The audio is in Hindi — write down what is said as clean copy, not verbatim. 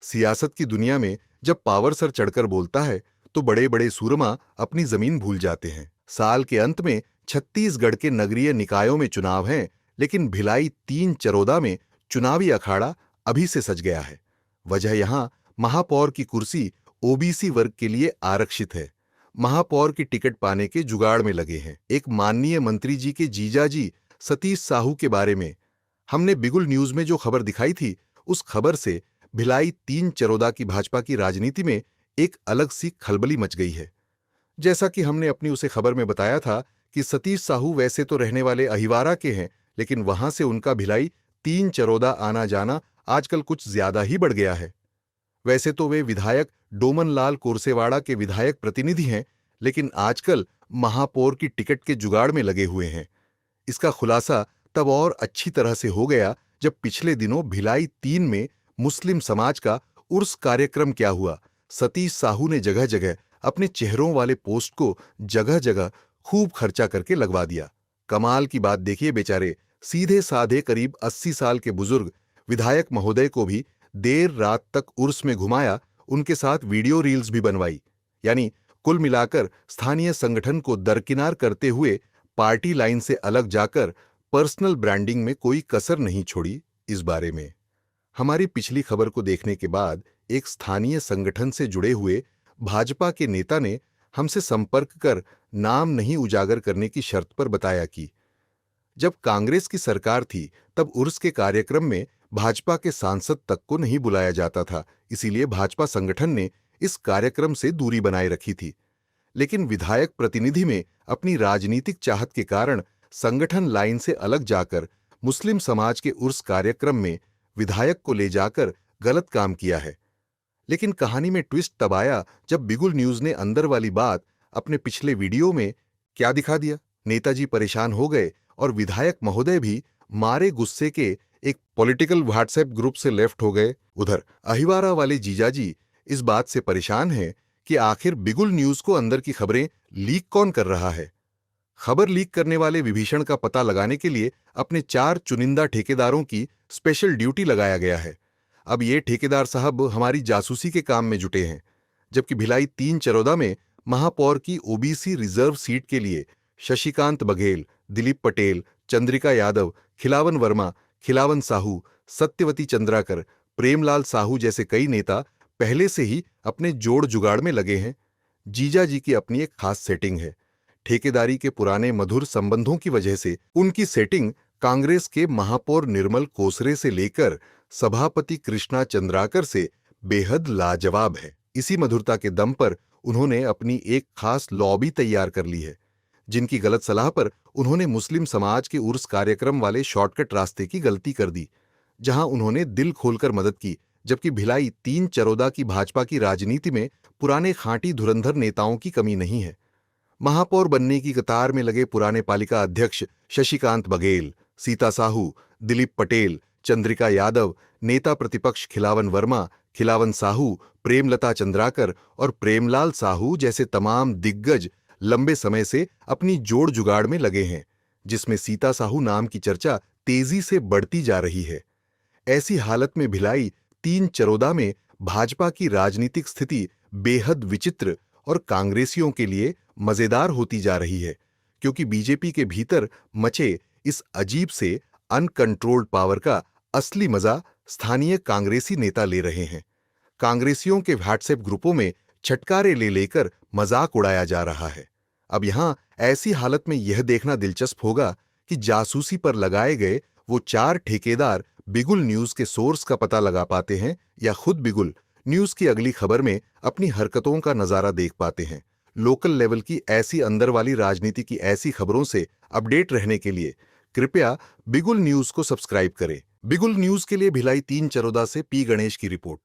सियासत की दुनिया में जब पावर सर चढ़कर बोलता है तो बड़े बड़े सूरमा अपनी जमीन भूल जाते हैं। साल के अंत में छत्तीसगढ़ के नगरीय निकायों में चुनाव हैं, लेकिन भिलाई 3 चरोदा में चुनावी अखाड़ा अभी से सज गया है। वजह यहां महापौर की कुर्सी ओबीसी वर्ग के लिए आरक्षित है। महापौर की टिकट पाने के जुगाड़ में लगे हैं। एक माननीय मंत्री जी के जीजाजी सतीश साहू के बारे में हमने बिगुल न्यूज में जो खबर दिखाई थी, उस खबर से भिलाई 3 चरोदा की भाजपा की राजनीति में एक अलग सी खलबली मच गई है। जैसा कि हमने अपनी उसे खबर में बताया था कि सतीश साहू वैसे तो रहने वाले अहिवारा के हैं, लेकिन वहां से उनका भिलाई 3 चरोदा आना जाना आजकल कुछ ज्यादा ही बढ़ गया है। वैसे तो वे विधायक डोमनलाल कोरसेवाड़ा के विधायक प्रतिनिधि हैं, लेकिन आजकल महापौर की टिकट के जुगाड़ में लगे हुए हैं। इसका खुलासा तब और अच्छी तरह से हो गया जब पिछले दिनों भिलाई 3 में मुस्लिम समाज का उर्स कार्यक्रम क्या हुआ। सतीश साहू ने जगह जगह अपने चेहरों वाले पोस्ट को जगह जगह खूब खर्चा करके लगवा दिया। कमाल की बात देखिए, बेचारे सीधे साधे करीब 80 साल के बुजुर्ग विधायक महोदय को भी देर रात तक उर्स में घुमाया, उनके साथ वीडियो रील्स भी बनवाई। यानी कुल मिलाकर स्थानीय संगठन को दरकिनार करते हुए पार्टी लाइन से अलग जाकर पर्सनल ब्रांडिंग में कोई कसर नहीं छोड़ी। इस बारे में हमारी पिछली खबर को देखने के बाद एक स्थानीय संगठन से जुड़े हुए भाजपा के नेता ने हमसे संपर्क कर नाम नहीं उजागर करने की शर्त पर बताया कि जब कांग्रेस की सरकार थी तब उर्स के कार्यक्रम में भाजपा के सांसद तक को नहीं बुलाया जाता था, इसीलिए भाजपा संगठन ने इस कार्यक्रम से दूरी बनाए रखी थी। लेकिन विधायक प्रतिनिधि में अपनी राजनीतिक चाहत के कारण संगठन लाइन से अलग जाकर मुस्लिम समाज के उर्स कार्यक्रम में विधायक को ले जाकर गलत काम किया है। लेकिन कहानी में ट्विस्ट तब आया जब बिगुल न्यूज ने अंदर वाली बात अपने पिछले वीडियो में क्या दिखा दिया। नेताजी परेशान हो गए और विधायक महोदय भी मारे गुस्से के एक पॉलिटिकल व्हाट्सएप ग्रुप से लेफ्ट हो गए। उधर अहिवारा वाले जीजाजी इस बात से परेशान हैं कि आखिर बिगुल न्यूज को अंदर की खबरें लीक कौन कर रहा है। खबर लीक करने वाले विभीषण का पता लगाने के लिए अपने 4 चुनिंदा ठेकेदारों की स्पेशल ड्यूटी लगाया गया है। अब ये ठेकेदार साहब हमारी जासूसी के काम में जुटे हैं। जबकि भिलाई 3 चरोदा में महापौर की ओबीसी रिजर्व सीट के लिए शशिकांत बघेल, दिलीप पटेल, चंद्रिका यादव, खिलावन वर्मा, खिलावन साहू, सत्यवती चंद्राकर, प्रेमलाल साहू जैसे कई नेता पहले से ही अपने जोड़ जुगाड़ में लगे हैं। जीजा जी की अपनी एक खास सेटिंग है। ठेकेदारी के पुराने मधुर संबंधों की वजह से उनकी सेटिंग कांग्रेस के महापौर निर्मल कोसरे से लेकर सभापति कृष्णा चंद्राकर से बेहद लाजवाब है। इसी मधुरता के दम पर उन्होंने अपनी एक खास लॉबी तैयार कर ली है, जिनकी गलत सलाह पर उन्होंने मुस्लिम समाज के उर्स कार्यक्रम वाले शॉर्टकट रास्ते की गलती कर दी, जहां उन्होंने दिल खोलकर मदद की। जबकि भिलाई 3 चरोदा की भाजपा की राजनीति में पुराने खांटी धुरंधर नेताओं की कमी नहीं है। महापौर बनने की कतार में लगे पुराने पालिका अध्यक्ष शशिकांत बघेल, सीता साहू, दिलीप पटेल, चंद्रिका यादव, नेता प्रतिपक्ष खिलावन वर्मा, खिलावन साहू, प्रेमलता चंद्राकर और प्रेमलाल साहू जैसे तमाम दिग्गज लंबे समय से अपनी जोड़ जुगाड़ में लगे हैं, जिसमें सीता साहू नाम की चर्चा तेजी से बढ़ती जा रही है। ऐसी हालत में भिलाई 3 चरोदा में भाजपा की राजनीतिक स्थिति बेहद विचित्र और कांग्रेसियों के लिए मजेदार होती जा रही है, क्योंकि बीजेपी के भीतर मचे इस अजीब से अनकंट्रोल्ड पावर का असली मजा स्थानीय कांग्रेसी नेता ले रहे हैं। कांग्रेसियों के व्हाट्सएप ग्रुपों में छटकारे ले लेकर मजाक उड़ाया जा रहा है। अब यहां ऐसी हालत में यह देखना दिलचस्प होगा कि जासूसी पर लगाए गए वो 4 ठेकेदार बिगुल न्यूज के सोर्स का पता लगा पाते हैं या खुद बिगुल न्यूज की अगली खबर में अपनी हरकतों का नजारा देख पाते हैं। लोकल लेवल की ऐसी अंदर वाली राजनीति की ऐसी खबरों से अपडेट रहने के लिए कृपया बिगुल न्यूज को सब्सक्राइब करें। बिगुल न्यूज के लिए भिलाई 3 चरोदा से पी गणेश की रिपोर्ट।